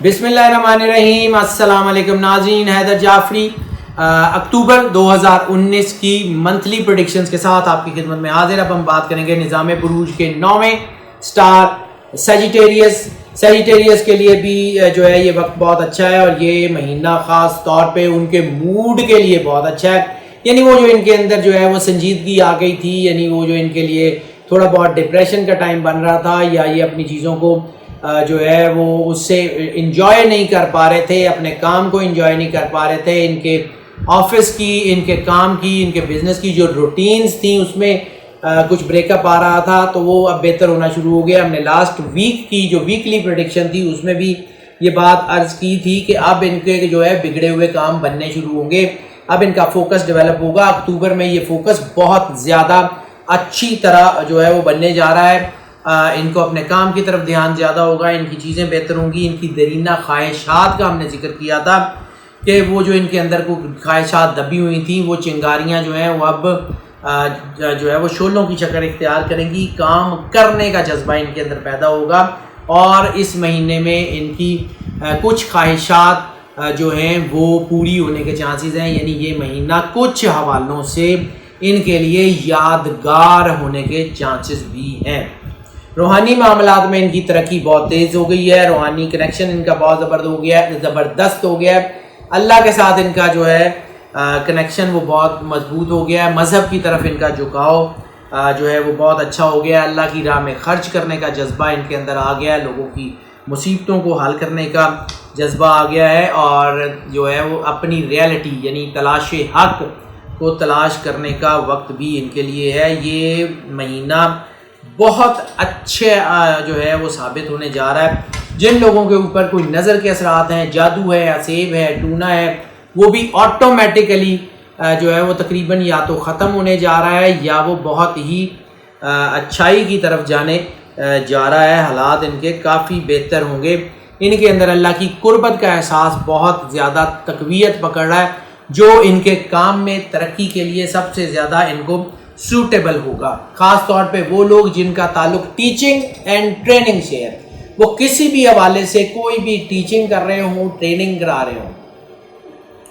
بسم اللہ الرحمن الرحیم۔ السلام علیکم ناظرین، حیدر جعفری اکتوبر 2019 کی منتھلی پریڈکشنز کے ساتھ آپ کی خدمت میں حاضر۔ اب ہم بات کریں گے نظام بروج کے 9ویں سٹار سیجیٹیریس کے لیے بھی جو ہے یہ وقت بہت اچھا ہے، اور یہ مہینہ خاص طور پہ ان کے موڈ کے لیے بہت اچھا ہے۔ یعنی وہ جو ان کے اندر جو ہے وہ سنجیدگی آ گئی تھی، یعنی وہ جو ان کے لیے تھوڑا بہت ڈپریشن کا ٹائم بن رہا تھا، یا یہ اپنی چیزوں کو جو ہے وہ اس سے انجوائے نہیں کر پا رہے تھے، اپنے کام کو انجوائے نہیں کر پا رہے تھے، ان کے آفس کی، ان کے کام کی، ان کے بزنس کی جو روٹینز تھیں اس میں کچھ بریک اپ آ رہا تھا، تو وہ اب بہتر ہونا شروع ہو گیا۔ ہم نے لاسٹ ویک کی جو ویکلی پریڈکشن تھی اس میں بھی یہ بات عرض کی تھی کہ اب ان کے جو ہے بگڑے ہوئے کام بننے شروع ہوں گے، اب ان کا فوکس ڈیولپ ہوگا۔ اکتوبر میں یہ فوکس بہت زیادہ اچھی طرح جو ہے وہ بننے جا رہا ہے، ان کو اپنے کام کی طرف دھیان زیادہ ہوگا، ان کی چیزیں بہتر ہوں گی۔ ان کی دیرینہ خواہشات کا ہم نے ذکر کیا تھا کہ وہ جو ان کے اندر کو خواہشات دبی ہوئی تھیں، وہ چنگاریاں جو ہیں وہ اب جو ہے وہ شعلوں کی شکل اختیار کریں گی، کام کرنے کا جذبہ ان کے اندر پیدا ہوگا، اور اس مہینے میں ان کی کچھ خواہشات جو ہیں وہ پوری ہونے کے چانسز ہیں۔ یعنی یہ مہینہ کچھ حوالوں سے ان کے لیے یادگار ہونے کے چانسز بھی ہیں۔ روحانی معاملات میں ان کی ترقی بہت تیز ہو گئی ہے، روحانی کنیکشن ان کا بہت زبردست ہو گیا ہے، اللہ کے ساتھ ان کا جو ہے کنیکشن وہ بہت مضبوط ہو گیا ہے، مذہب کی طرف ان کا جھکاؤ جو ہے وہ بہت اچھا ہو گیا ہے، اللہ کی راہ میں خرچ کرنے کا جذبہ ان کے اندر آ گیا ہے، لوگوں کی مصیبتوں کو حل کرنے کا جذبہ آ گیا ہے، اور جو ہے وہ اپنی ریالٹی یعنی تلاش حق کو تلاش کرنے کا وقت بھی ان کے لیے ہے۔ یہ مہینہ بہت اچھے جو ہے وہ ثابت ہونے جا رہا ہے۔ جن لوگوں کے اوپر کوئی نظر کے اثرات ہیں، جادو ہے، عصیب ہے، ٹونا ہے، وہ بھی آٹومیٹیکلی جو ہے وہ تقریباً یا تو ختم ہونے جا رہا ہے، یا وہ بہت ہی اچھائی کی طرف جانے جا رہا ہے۔ حالات ان کے کافی بہتر ہوں گے، ان کے اندر اللہ کی قربت کا احساس بہت زیادہ تقویت پکڑ رہا ہے، جو ان کے کام میں ترقی کے لیے سب سے زیادہ ان کو سوٹیبل ہوگا۔ خاص طور پہ وہ لوگ جن کا تعلق ٹیچنگ اینڈ ٹریننگ سے ہے، وہ کسی بھی حوالے سے کوئی بھی ٹیچنگ کر رہے ہوں، ٹریننگ کرا رہے ہوں،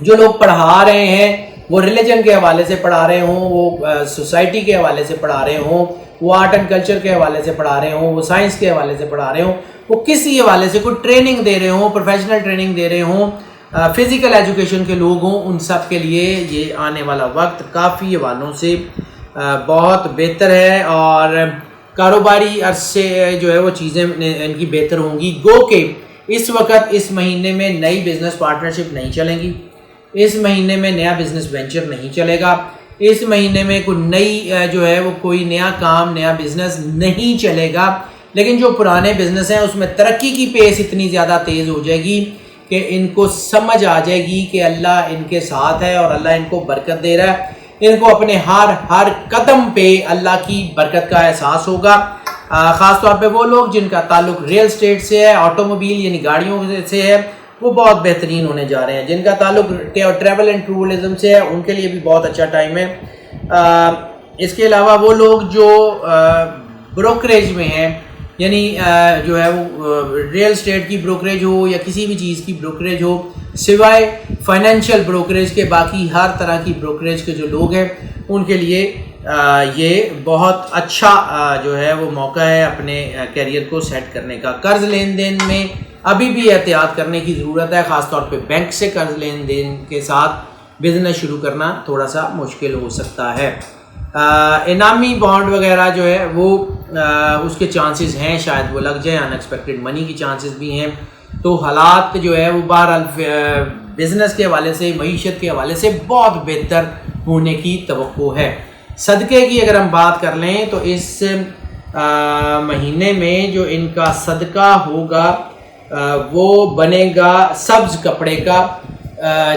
جو لوگ پڑھا رہے ہیں، وہ ریلیجن کے حوالے سے پڑھا رہے ہوں، وہ سوسائٹی کے حوالے سے پڑھا رہے ہوں، وہ آرٹ اینڈ کلچر کے حوالے سے پڑھا رہے ہوں، وہ سائنس کے حوالے سے پڑھا رہے ہوں، وہ کسی حوالے سے کوئی ٹریننگ دے رہے ہوں، پروفیشنل ٹریننگ دے رہے ہوں، فزیکل ایجوکیشن کے لوگ ہوں، ان سب کے لیے یہ آنے والا وقت کافی حوالوں سے بہت بہتر ہے، اور کاروباری عرصے جو ہے وہ چیزیں ان کی بہتر ہوں گی۔ گو کہ اس وقت اس مہینے میں نئی بزنس پارٹنرشپ نہیں چلیں گی، اس مہینے میں نیا بزنس وینچر نہیں چلے گا، اس مہینے میں کوئی نئی جو ہے وہ کوئی نیا کام، نیا بزنس نہیں چلے گا، لیکن جو پرانے بزنس ہیں اس میں ترقی کی پیس اتنی زیادہ تیز ہو جائے گی کہ ان کو سمجھ آ جائے گی کہ اللہ ان کے ساتھ ہے، اور اللہ ان کو برکت دے رہا ہے، ان کو اپنے ہر قدم پہ اللہ کی برکت کا احساس ہوگا۔ خاص طور پہ وہ لوگ جن کا تعلق ریل اسٹیٹ سے ہے، آٹو موبائل یعنی گاڑیوں سے ہے، وہ بہت بہترین ہونے جا رہے ہیں۔ جن کا تعلق ٹریول اینڈ ٹورزم سے ہے، ان کے لیے بھی بہت اچھا ٹائم ہے۔ اس کے علاوہ وہ لوگ جو بروکریج میں ہیں، یعنی جو ہے وہ ریل اسٹیٹ کی بروکریج ہو یا کسی بھی چیز کی بروکریج ہو، سوائے فائنینشیل بروکریج کے باقی ہر طرح کی بروکریج کے جو لوگ ہیں ان کے لیے یہ بہت اچھا جو ہے وہ موقع ہے اپنے کیریئر کو سیٹ کرنے کا۔ قرض لین دین میں ابھی بھی احتیاط کرنے کی ضرورت ہے، خاص طور پہ بینک سے قرض لین دین کے ساتھ بزنس شروع کرنا تھوڑا سا مشکل ہو سکتا ہے۔ انعامی بانڈ وغیرہ جو ہے وہ اس کے چانسز ہیں، شاید وہ لگ جائیں، ان ایکسپیکٹڈ منی کی چانسز بھی ہیں، تو حالات جو ہے وہ بہرحال بزنس کے حوالے سے، معیشت کے حوالے سے بہت بہتر ہونے کی توقع ہے۔ صدقے کی اگر ہم بات کر لیں تو اس مہینے میں جو ان کا صدقہ ہوگا وہ بنے گا سبز کپڑے کا،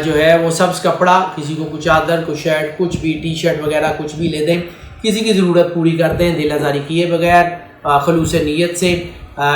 جو ہے وہ سبز کپڑا، کسی کو کچھ چادر، کچھ شرٹ، کچھ بھی ٹی شرٹ وغیرہ کچھ بھی لے دیں، کسی کی ضرورت پوری کر دیں دل آزاری کیے بغیر، خلوص نیت سے،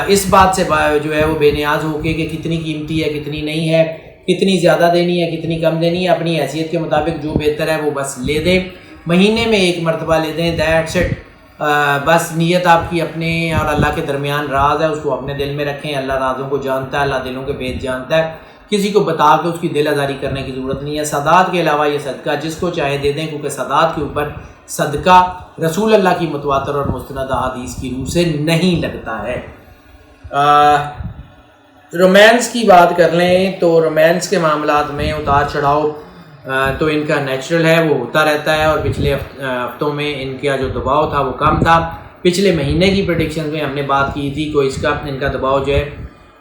اس بات سے جو ہے وہ بے نیاز ہو کے کہ کتنی قیمتی ہے، کتنی نہیں ہے، کتنی زیادہ دینی ہے، کتنی کم دینی ہے، اپنی حیثیت کے مطابق جو بہتر ہے وہ بس لے دیں، مہینے میں ایک مرتبہ لے دیں، دیٹس اٹ۔ بس نیت آپ کی اپنے اور اللہ کے درمیان راز ہے، اس کو اپنے دل میں رکھیں. اللہ رازوں کو جانتا ہے، اللہ دلوں کے بھید جانتا ہے. کسی کو بتا کے اس کی دل آزاری کرنے کی ضرورت نہیں ہے. سادات کے علاوہ یہ صدقہ جس کو چاہے دے دیں، کیونکہ سادات کے اوپر صدقہ رسول اللہ کی متواتر اور مستند احادیث کی روح سے نہیں لگتا ہے. رومانس کی بات کر لیں تو رومانس کے معاملات میں اتار چڑھاؤ تو ان کا نیچرل ہے، وہ ہوتا رہتا ہے. اور پچھلے ہفتوں میں ان کا جو دباؤ تھا وہ کم تھا. پچھلے مہینے کی پریڈکشنز میں ہم نے بات کی تھی کہ ان کا دباؤ جو ہے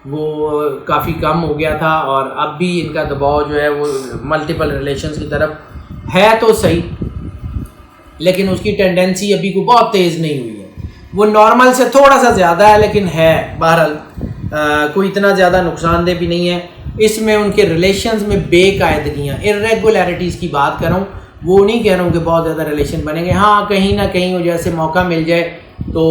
وہ کافی کم ہو گیا تھا، اور اب بھی ان کا دباؤ جو ہے وہ ملٹیپل ریلیشنز کی طرف ہے تو صحیح، لیکن اس کی ٹینڈنسی ابھی کو بہت تیز نہیں ہوئی ہے. وہ نارمل سے تھوڑا سا زیادہ ہے لیکن ہے، بہرحال کوئی اتنا زیادہ نقصان دہ بھی نہیں ہے. اس میں ان کے ریلیشنز میں بے قاعدگیاں، ارریگولیرٹیز کی بات کر رہا ہوں. وہ نہیں کہہ رہا ہوں کہ بہت زیادہ ریلیشن بنیں گے، ہاں کہیں نہ کہیں وہ جیسے موقع مل جائے تو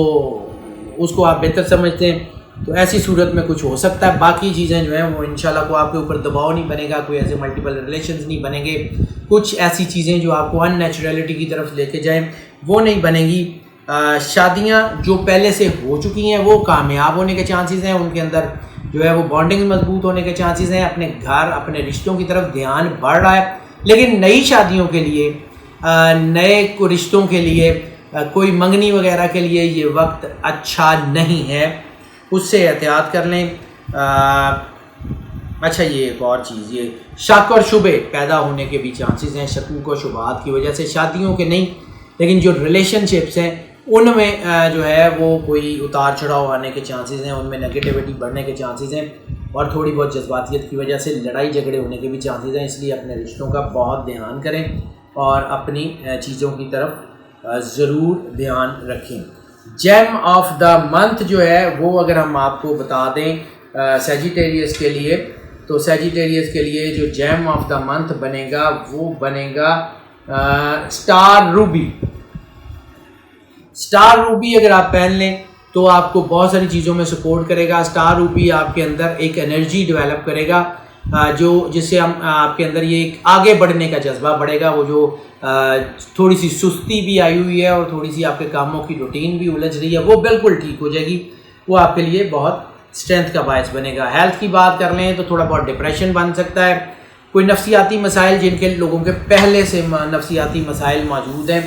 اس کو آپ بہتر سمجھتے ہیں تو ایسی صورت میں کچھ ہو سکتا ہے. باقی چیزیں جو ہیں وہ انشاءاللہ کو آپ کے اوپر دباؤ نہیں بنے گا، کوئی ایسے ملٹیپل ریلیشنز نہیں بنیں گے. کچھ ایسی چیزیں جو آپ کو ان نیچرلٹی کی طرف لے کے جائیں وہ نہیں بنیں گی. شادیاں جو پہلے سے ہو چکی ہیں وہ کامیاب ہونے کے چانسز ہیں، ان کے اندر جو ہے وہ بانڈنگ مضبوط ہونے کے چانسز ہیں. اپنے گھر اپنے رشتوں کی طرف دھیان بڑھ رہا ہے. لیکن نئی شادیوں کے لیے، نئے رشتوں کے لیے، کوئی منگنی وغیرہ کے لیے یہ وقت اچھا نہیں ہے، اس سے احتیاط کر لیں. اچھا یہ ایک اور چیز، یہ شک اور شبے پیدا ہونے کے بھی چانسز ہیں. شکوک و شبہات کی وجہ سے شادیوں کے نہیں لیکن جو ریلیشن شپس ہیں ان میں جو ہے وہ کوئی اتار چڑھاؤ آنے کے چانسز ہیں، ان میں نگیٹیوٹی بڑھنے کے چانسز ہیں، اور تھوڑی بہت جذباتیت کی وجہ سے لڑائی جھگڑے ہونے کے بھی چانسز ہیں. اس لیے اپنے رشتوں کا بہت دھیان کریں اور اپنی چیزوں کی طرف ضرور دھیان رکھیں. جیم آف دا منتھ جو ہے وہ اگر ہم آپ کو بتا دیں سیجیٹیریس کے لیے، تو سیجیٹیریس کے لیے جو جیم آف دا منتھ بنے گا وہ بنے گا اسٹار روبی. اسٹار روبی اگر آپ پہن لیں تو آپ کو بہت ساری چیزوں میں سپورٹ کرے گا. اسٹار روبی آپ کے اندر ایک انرجی ڈیولپ کرے گا جس سے ہم آپ کے اندر یہ ایک آگے بڑھنے کا جذبہ بڑھے گا. وہ جو تھوڑی سی سستی بھی آئی ہوئی ہے اور تھوڑی سی آپ کے کاموں کی روٹین بھی الجھ رہی ہے، وہ بالکل ٹھیک ہو جائے گی. وہ آپ کے لیے بہت اسٹرینتھ کا باعث بنے گا. ہیلتھ کی بات کر لیں تو تھوڑا بہت ڈپریشن بن سکتا ہے. کوئی نفسیاتی مسائل، جن کے لوگوں کے پہلے سے نفسیاتی مسائل موجود ہیں،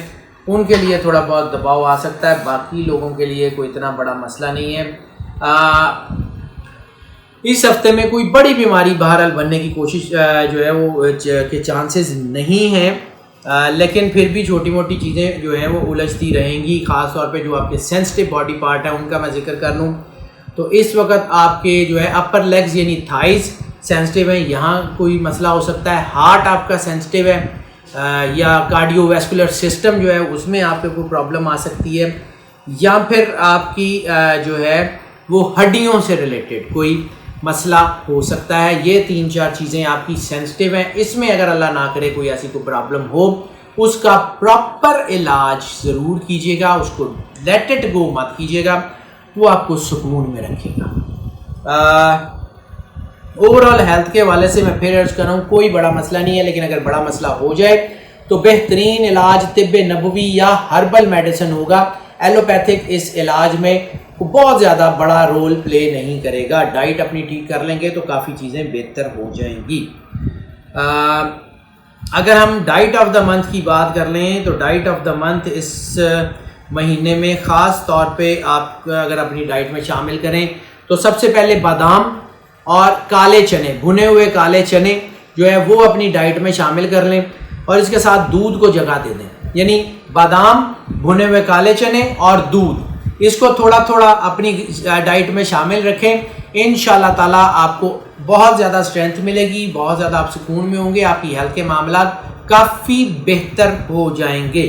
ان کے لیے تھوڑا بہت دباؤ آ سکتا ہے. باقی لوگوں کے لیے کوئی اتنا بڑا مسئلہ نہیں ہے. اس ہفتے میں کوئی بڑی بیماری بہرحال بننے کی کوشش جو ہے وہ کے چانسز نہیں ہیں، لیکن پھر بھی چھوٹی موٹی چیزیں جو ہیں وہ الجھتی رہیں گی. خاص طور پہ جو آپ کے سینسٹیو باڈی پارٹ ہیں ان کا میں ذکر کر لوں تو اس وقت آپ کے جو ہے اپر لیگز یعنی تھائز سینسٹیو ہیں، یہاں کوئی مسئلہ ہو سکتا ہے. ہارٹ آپ کا سینسٹیو ہے یا کارڈیو ویسکولر سسٹم جو ہے اس میں آپ کو کوئی پرابلم آ سکتی ہے، یا پھر آپ کی جو ہے وہ ہڈیوں سے ریلیٹڈ کوئی مسئلہ ہو سکتا ہے. یہ 3-4 چیزیں آپ کی سینسٹیو ہیں. اس میں اگر اللہ نہ کرے کوئی ایسی کوئی پرابلم ہو، اس کا پراپر علاج ضرور کیجیے گا. اس کو لیٹ اٹ گو مت کیجیے گا، وہ آپ کو سکون میں رکھے گا. اوور آل ہیلتھ کے حوالے سے میں پھر عرض کر رہا ہوں کوئی بڑا مسئلہ نہیں ہے، لیکن اگر بڑا مسئلہ ہو جائے تو بہترین علاج طب نبوی یا ہربل میڈیسن ہوگا. ایلوپیتھک اس علاج میں بہت زیادہ بڑا رول پلے نہیں کرے گا. ڈائٹ اپنی ٹھیک کر لیں گے تو کافی چیزیں بہتر ہو جائیں گی. اگر ہم ڈائٹ آف دا منتھ کی بات کر لیں تو ڈائٹ آف دا منتھ اس مہینے میں خاص طور پہ آپ اگر اپنی ڈائٹ میں شامل کریں تو سب سے پہلے بادام اور کالے چنے، بھنے ہوئے کالے چنے جو ہے وہ اپنی ڈائٹ میں شامل کر لیں، اور اس کے ساتھ دودھ کو جگہ دے دیں. یعنی بادام، بھنے ہوئے کالے چنے اور دودھ، اس کو تھوڑا تھوڑا اپنی ڈائٹ میں شامل رکھیں. انشاءاللہ تعالیٰ آپ کو بہت زیادہ اسٹرینتھ ملے گی، بہت زیادہ آپ سکون میں ہوں گے، آپ کی ہیلتھ کے معاملات کافی بہتر ہو جائیں گے.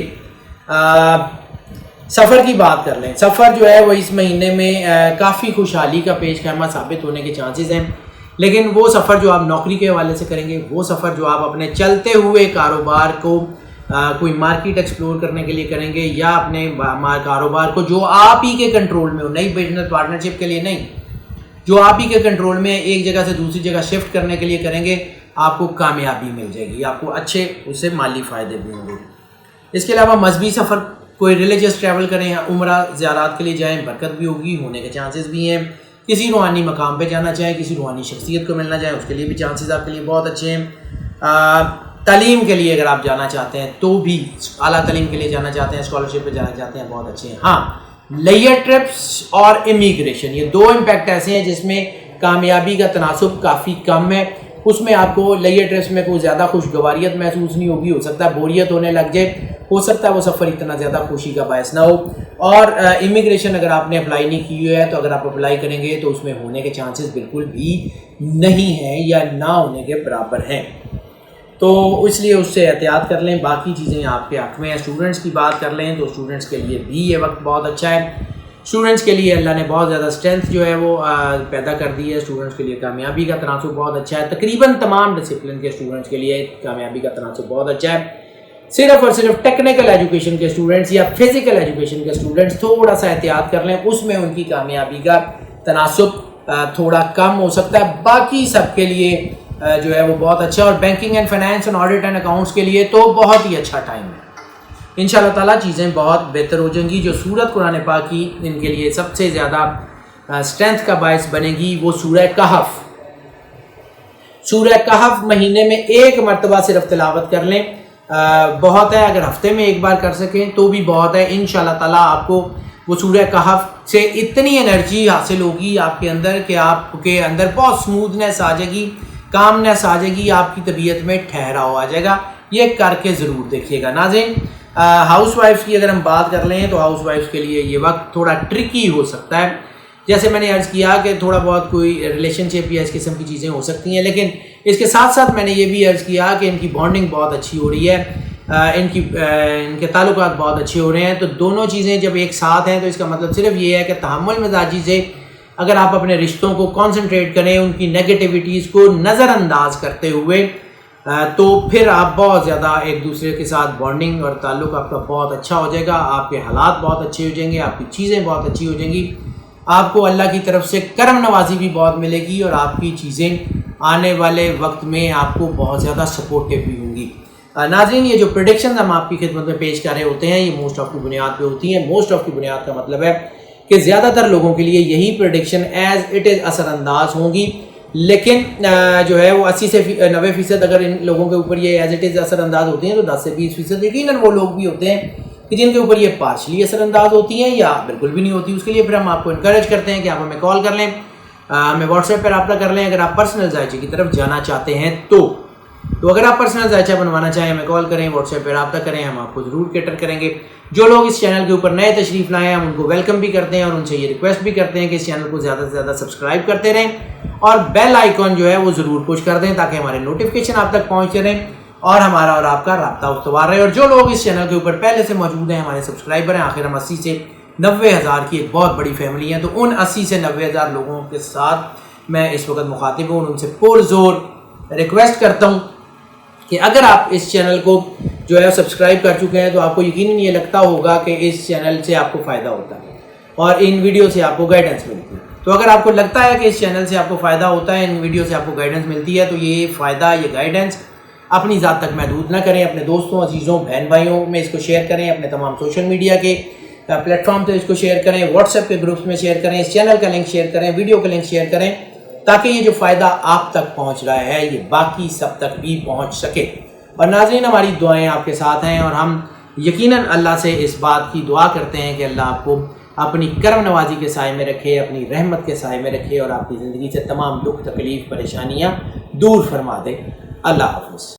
سفر کی بات کر لیں. سفر جو ہے وہ اس مہینے میں کافی خوشحالی کا پیش خیمہ ثابت ہونے کے چانسز ہیں، لیکن وہ سفر جو آپ نوکری کے حوالے سے کریں گے، وہ سفر جو آپ اپنے چلتے ہوئے کاروبار کو کوئی مارکیٹ ایکسپلور کرنے کے لیے کریں گے، یا اپنے کاروبار کو جو آپ ہی کے کنٹرول میں ہو، نئی بزنس پارٹنرشپ کے لیے نہیں، جو آپ ہی کے کنٹرول میں ایک جگہ سے دوسری جگہ شفٹ کرنے کے لیے کریں گے، آپ کو کامیابی مل جائے گی، آپ کو اچھے اس سے مالی فائدے بھی ہوں گے. اس کے علاوہ مذہبی سفر کوئی ریلیجس ٹریول کریں، عمرہ زیارات کے لیے جائیں، برکت بھی ہوگی، ہونے کے چانسز بھی ہیں۔ کسی روحانی مقام پہ جانا چاہیں، کسی روحانی شخصیت کو ملنا چاہیں، اس کے لیے بھی چانسز آپ کے لیے بہت اچھے ہیں۔ تعلیم کے لیے اگر آپ جانا چاہتے ہیں تو بھی، اعلیٰ تعلیم کے لیے جانا چاہتے ہیں، اسکالرشپ پہ جانا چاہتے ہیں، بہت اچھے ہیں۔ ہاں، لیئر ٹرپس اور امیگریشن، یہ دو امپیکٹ ایسے ہیں جس میں کامیابی کا تناسب کافی کم ہے۔ اس میں آپ کو لیئر ٹرپس میں کوئی زیادہ خوشگواریت محسوس نہیں ہوگی، ہو سکتا ہے بوریت ہونے لگ جائے، ہو سکتا ہے وہ سفر اتنا زیادہ خوشی کا باعث نہ ہو۔ اور امیگریشن اگر آپ نے اپلائی نہیں کی ہے تو اگر آپ اپلائی کریں گے تو اس میں ہونے کے چانسز بالکل بھی نہیں ہیں یا نہ ہونے کے برابر ہیں، تو اس لیے اس سے احتیاط کر لیں۔ باقی چیزیں آپ کے حق میں ہیں۔ اسٹوڈنٹس کی بات کر لیں تو اسٹوڈنٹس کے لیے بھی یہ وقت بہت اچھا ہے۔ اسٹوڈنٹس کے لیے اللہ نے بہت زیادہ اسٹرینتھ جو ہے وہ پیدا کر دی ہے۔ اسٹوڈنٹس کے لیے کامیابی کا تناسب بہت اچھا ہے۔ تقریباً تمام ڈسپلن کے اسٹوڈنٹس کے لیے کامیابی کا تناسب بہت اچھا ہے۔ صرف اور صرف ٹیکنیکل ایجوکیشن کے اسٹوڈنٹس یا فزیکل ایجوکیشن کے اسٹوڈنٹس تھوڑا سا احتیاط کر لیں، اس میں ان کی کامیابی کا تناسب تھوڑا کم ہو سکتا ہے۔ باقی سب کے لیے جو ہے وہ بہت اچھا ہے، اور banking and finance and audit and accounts کے لیے تو بہت ہی اچھا ٹائم ہے۔ انشاءاللہ تعالیٰ چیزیں بہت بہتر ہو جائیں گی۔ جو سورت قرآن پاک کی ان کے لیے سب سے زیادہ اسٹرینتھ کا باعث بنے گی وہ سورہ کہف۔ سورہ کہف مہینے میں ایک مرتبہ صرف تلاوت کر لیں، بہت ہے۔ اگر ہفتے میں ایک بار کر سکیں تو بھی بہت ہے۔ انشاءاللہ تعالیٰ آپ کو وہ سورہ کہف سے اتنی انرجی حاصل ہوگی آپ کے اندر کہ آپ کے اندر بہت سموتھنیس آ جائے گی، کامنیس آ جائے گی، آپ کی طبیعت میں ٹھہراؤ آ جائے گا۔ یہ کر کے ضرور دیکھیے گا۔ ناظرین، ہاؤس وائفس کی اگر ہم بات کر لیں تو ہاؤس وائفس کے لیے یہ وقت تھوڑا ٹرکی ہو سکتا ہے۔ جیسے میں نے عرض کیا کہ تھوڑا بہت کوئی ریلیشن شپ یا اس قسم کی چیزیں ہو سکتی ہیں، لیکن اس کے ساتھ ساتھ میں نے یہ بھی عرض کیا کہ ان کی بانڈنگ بہت اچھی ہو رہی ہے، ان کے تعلقات بہت اچھے ہو رہے ہیں۔ تو دونوں چیزیں جب ایک ساتھ ہیں تو اس کا مطلب صرف یہ ہے کہ تحمل مزاجی سے اگر آپ اپنے رشتوں کو کانسنٹریٹ کریں، ان کی نیگیٹیوٹیز کو نظر انداز کرتے ہوئے، تو پھر آپ بہت زیادہ ایک دوسرے کے ساتھ بانڈنگ اور تعلق آپ کا بہت اچھا ہو جائے گا۔ آپ کے حالات بہت اچھے ہو جائیں گے، آپ کی چیزیں بہت اچھی ہو جائیں گی، آپ کو اللہ کی طرف سے کرم نوازی بھی بہت ملے گی، اور آپ کی چیزیں آنے والے وقت میں آپ کو بہت زیادہ سپورٹیو بھی ہوں گی۔ ناظرین، یہ جو پریڈکشنز ہم آپ کی خدمت میں پیش کر رہے ہوتے ہیں، یہ موسٹ آف کی بنیاد پہ ہوتی ہیں۔ موسٹ آف کی بنیاد کا مطلب ہے کہ زیادہ تر لوگوں کے لیے یہی پریڈکشن ایز اٹ از اثر انداز ہوں گی، لیکن جو ہے وہ 80 سے 90% اگر ان لوگوں کے اوپر یہ ایز اٹ از اثر انداز ہوتی ہیں تو 10 سے 20% یقیناً وہ لوگ بھی ہوتے ہیں کہ جن کے اوپر یہ پارشلی اثر انداز ہوتی ہیں یا بالکل بھی نہیں ہوتی۔ اس کے لیے پھر ہم آپ کو انکریج کرتے ہیں کہ آپ ہمیں کال کر لیں، ہمیں واٹس ایپ پر رابطہ کر لیں اگر آپ پرسنل ذائچے کی طرف جانا چاہتے ہیں تو اگر آپ پرسنل ذائچہ بنوانا چاہیں ہمیں کال کریں، واٹس ایپ پہ رابطہ کریں، ہم آپ کو ضرور کیٹر کریں گے۔ جو لوگ اس چینل کے اوپر نئے تشریف لائے ہیں ہم ان کو ویلکم بھی کرتے ہیں اور ان سے یہ ریکویسٹ بھی کرتے ہیں کہ اس چینل کو زیادہ سے زیادہ سبسکرائب کرتے رہیں اور بیل آئیکن جو ہے وہ ضرور پش کر دیں تاکہ ہمارے نوٹیفیکیشن آپ تک پہنچتے رہیں اور ہمارا اور آپ کا رابطہ استوار رہے۔ اور جو لوگ اس چینل کے اوپر پہلے سے موجود ہیں، ہمارے سبسکرائبر ہیں، آخر ہم 80 سے 90,000 کی ایک بہت بڑی فیملی ہے، تو ان 80 سے 90,000 لوگوں کے ساتھ میں اس وقت مخاطب ہوں، ان سے پرزور ریکویسٹ کرتا ہوں کہ اگر آپ اس چینل کو جو ہے سبسکرائب کر چکے ہیں تو آپ کو یقیناً یہ لگتا ہوگا کہ اس چینل سے آپ کو فائدہ ہوتا ہے اور ان ویڈیو سے آپ کو گائیڈنس ملتی ہے۔ تو اگر آپ کو لگتا ہے کہ اس چینل سے آپ کو فائدہ ہوتا ہے، ان ویڈیو سے آپ کو گائیڈنس ملتی ہے، تو یہ فائدہ، یہ گائیڈنس اپنی ذات تک محدود نہ کریں، اپنے دوستوں، عزیزوں، بہن بھائیوں میں اس کو شیئر کریں، اپنے تمام سوشل میڈیا کے پلیٹ فارم پہ اس کو شیئر کریں، واٹس ایپ کے گروپس میں شیئر کریں، اس چینل کا لنک شیئر کریں، ویڈیو کا لنک شیئر کریں تاکہ یہ جو فائدہ آپ تک پہنچ رہا ہے یہ باقی سب تک بھی پہنچ سکے۔ اور ناظرین، ہماری دعائیں آپ کے ساتھ ہیں اور ہم یقیناً اللہ سے اس بات کی دعا کرتے ہیں کہ اللہ آپ کو اپنی کرم نوازی کے سائے میں رکھے، اپنی رحمت کے سائے میں رکھے اور آپ کی زندگی سے تمام دکھ، تکلیف، پریشانیاں دور فرما دے۔ اللہ حافظ۔